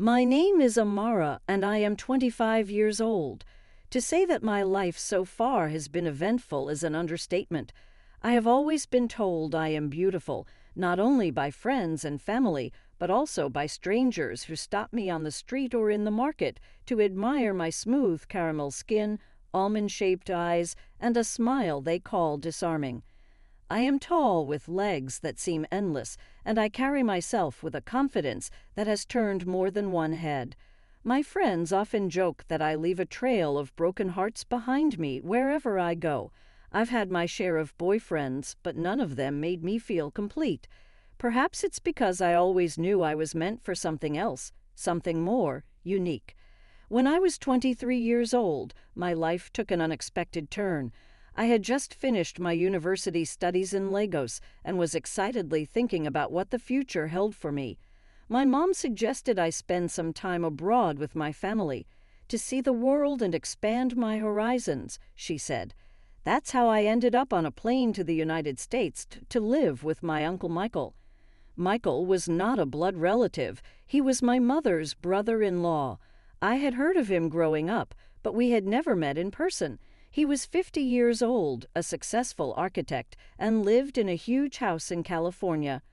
My name is Amara, and I am 25 years old. To say that my life so far has been eventful is an understatement. I have always been told I am beautiful, not only by friends and family, but also by strangers who stop me on the street or in the market to admire my smooth caramel skin, almond-shaped eyes, and a smile they call disarming. I am tall with legs that seem endless, and I carry myself with a confidence that has turned more than one head. My friends often joke that I leave a trail of broken hearts behind me wherever I go. I've had my share of boyfriends, but none of them made me feel complete. Perhaps it's because I always knew I was meant for something else, something more unique. When I was 23 years old, my life took an unexpected turn. I had just finished my university studies in Lagos and was excitedly thinking about what the future held for me. My mom suggested I spend some time abroad with my family, to see the world and expand my horizons, she said. That's how I ended up on a plane to the United States to live with my Uncle Michael. Michael was not a blood relative. He was my mother's brother-in-law. I had heard of him growing up, but we had never met in person. He was 50 years old, a successful architect, and lived in a huge house in California.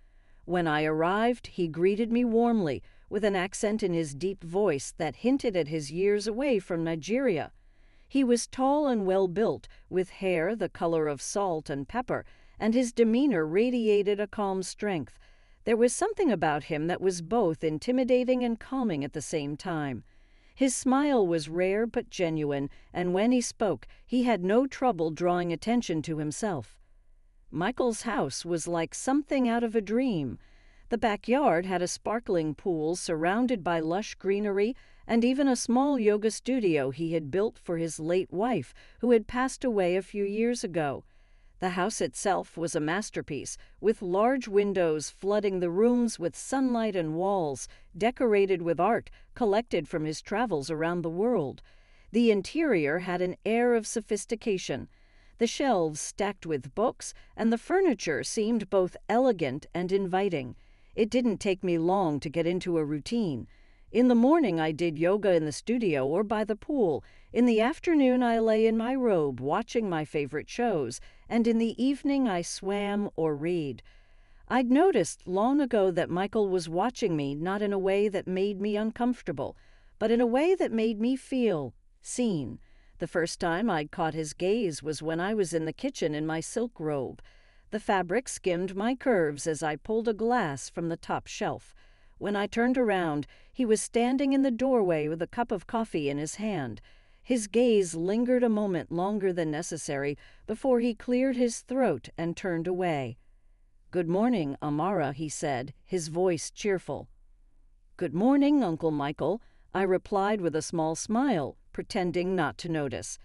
When I arrived, he greeted me warmly, with an accent in his deep voice that hinted at his years away from Nigeria. He was tall and well-built, with hair the color of salt and pepper, and his demeanor radiated a calm strength. There was something about him that was both intimidating and calming at the same time. His smile was rare but genuine, and when he spoke, he had no trouble drawing attention to himself. Michael's house was like something out of a dream. The backyard had a sparkling pool surrounded by lush greenery and even a small yoga studio he had built for his late wife, who had passed away a few years ago. The house itself was a masterpiece, with large windows flooding the rooms with sunlight and walls decorated with art collected from his travels around the world. The interior had an air of sophistication. The shelves stacked with books, and the furniture seemed both elegant and inviting. It didn't take me long to get into a routine. In the morning I did yoga in the studio or by the pool. In the afternoon I lay in my robe watching my favorite shows, and in the evening I swam or read. I'd noticed long ago that Michael was watching me not in a way that made me uncomfortable, but in a way that made me feel seen. The first time I'd caught his gaze was when I was in the kitchen in my silk robe. The fabric skimmed my curves as I pulled a glass from the top shelf. When I turned around, he was standing in the doorway with a cup of coffee in his hand. His gaze lingered a moment longer than necessary before he cleared his throat and turned away. "Good morning, Amara," he said, his voice cheerful. "Good morning, Uncle Michael," I replied with a small smile, pretending not to notice.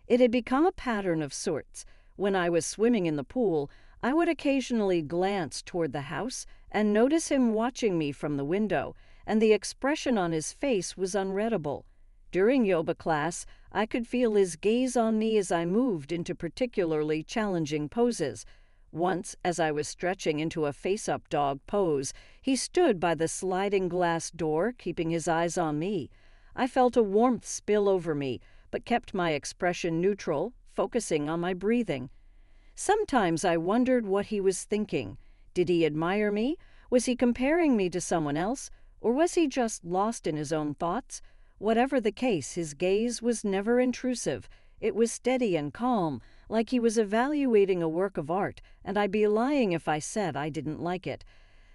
It had become a pattern of sorts. When I was swimming in the pool, I would occasionally glance toward the house and notice him watching me from the window, and the expression on his face was unreadable. During yoga class, I could feel his gaze on me as I moved into particularly challenging poses. Once, as I was stretching into a face-up dog pose, he stood by the sliding glass door, keeping his eyes on me. I felt a warmth spill over me, but kept my expression neutral, focusing on my breathing. Sometimes I wondered what he was thinking. Did he admire me? Was he comparing me to someone else? Or was he just lost in his own thoughts? Whatever the case, his gaze was never intrusive. It was steady and calm, like he was evaluating a work of art, and I'd be lying if I said I didn't like it.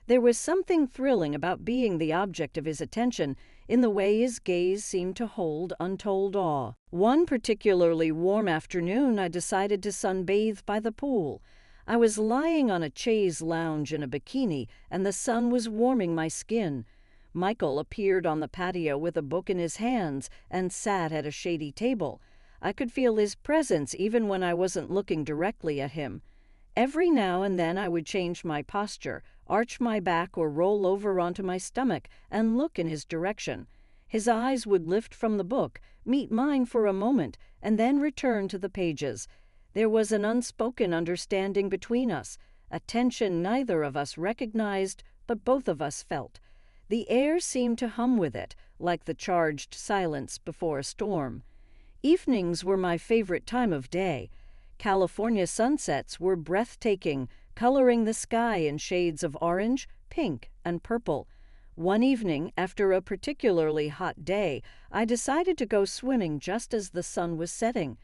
There was something thrilling about being the object of his attention, in the way his gaze seemed to hold untold awe. One particularly warm afternoon, I decided to sunbathe by the pool. I was lying on a chaise lounge in a bikini, and the sun was warming my skin. Michael appeared on the patio with a book in his hands and sat at a shady table. I could feel his presence even when I wasn't looking directly at him. Every now and then I would change my posture, arch my back or roll over onto my stomach and look in his direction. His eyes would lift from the book, meet mine for a moment, and then return to the pages. There was an unspoken understanding between us, a tension neither of us recognized, but both of us felt. The air seemed to hum with it, like the charged silence before a storm. Evenings were my favorite time of day. California sunsets were breathtaking, coloring the sky in shades of orange, pink, and purple. One evening, after a particularly hot day, I decided to go swimming just as the sun was setting.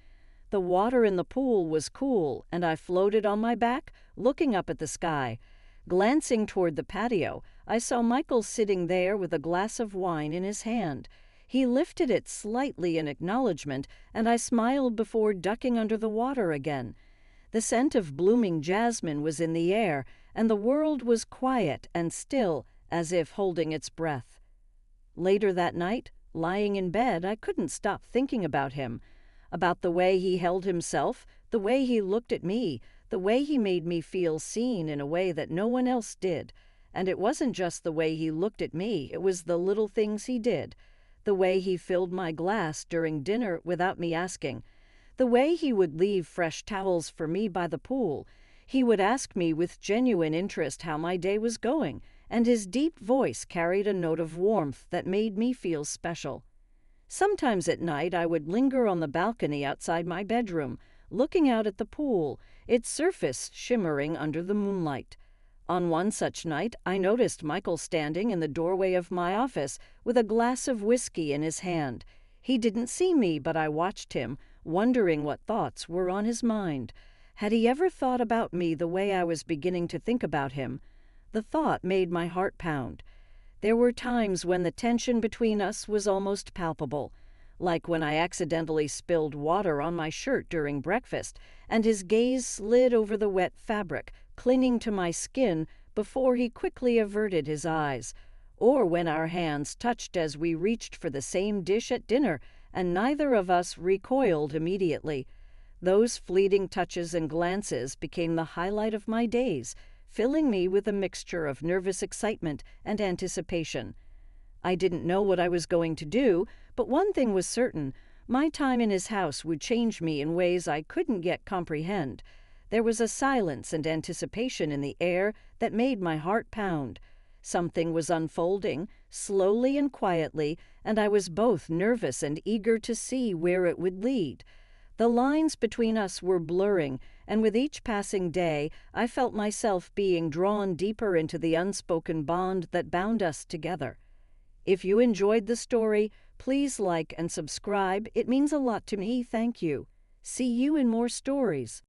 The water in the pool was cool, and I floated on my back, looking up at the sky. Glancing toward the patio, I saw Michael sitting there with a glass of wine in his hand. He lifted it slightly in acknowledgement, and I smiled before ducking under the water again. The scent of blooming jasmine was in the air, and the world was quiet and still, as if holding its breath. Later that night, lying in bed, I couldn't stop thinking about him, about the way he held himself, the way he looked at me, the way he made me feel seen in a way that no one else did. And it wasn't just the way he looked at me, it was the little things he did. The way he filled my glass during dinner without me asking. The way he would leave fresh towels for me by the pool. He would ask me with genuine interest how my day was going, and his deep voice carried a note of warmth that made me feel special. Sometimes at night I would linger on the balcony outside my bedroom, looking out at the pool, its surface shimmering under the moonlight. On one such night, I noticed Michael standing in the doorway of my office with a glass of whiskey in his hand. He didn't see me, but I watched him, wondering what thoughts were on his mind. Had he ever thought about me the way I was beginning to think about him? The thought made my heart pound. There were times when the tension between us was almost palpable, like when I accidentally spilled water on my shirt during breakfast, and his gaze slid over the wet fabric, clinging to my skin before he quickly averted his eyes, or when our hands touched as we reached for the same dish at dinner, and neither of us recoiled immediately. Those fleeting touches and glances became the highlight of my days, filling me with a mixture of nervous excitement and anticipation. I didn't know what I was going to do, but one thing was certain: my time in his house would change me in ways I couldn't yet comprehend. There was a silence and anticipation in the air that made my heart pound. Something was unfolding, slowly and quietly, and I was both nervous and eager to see where it would lead. The lines between us were blurring, and with each passing day, I felt myself being drawn deeper into the unspoken bond that bound us together. If you enjoyed the story, please like and subscribe. It means a lot to me. Thank you. See you in more stories.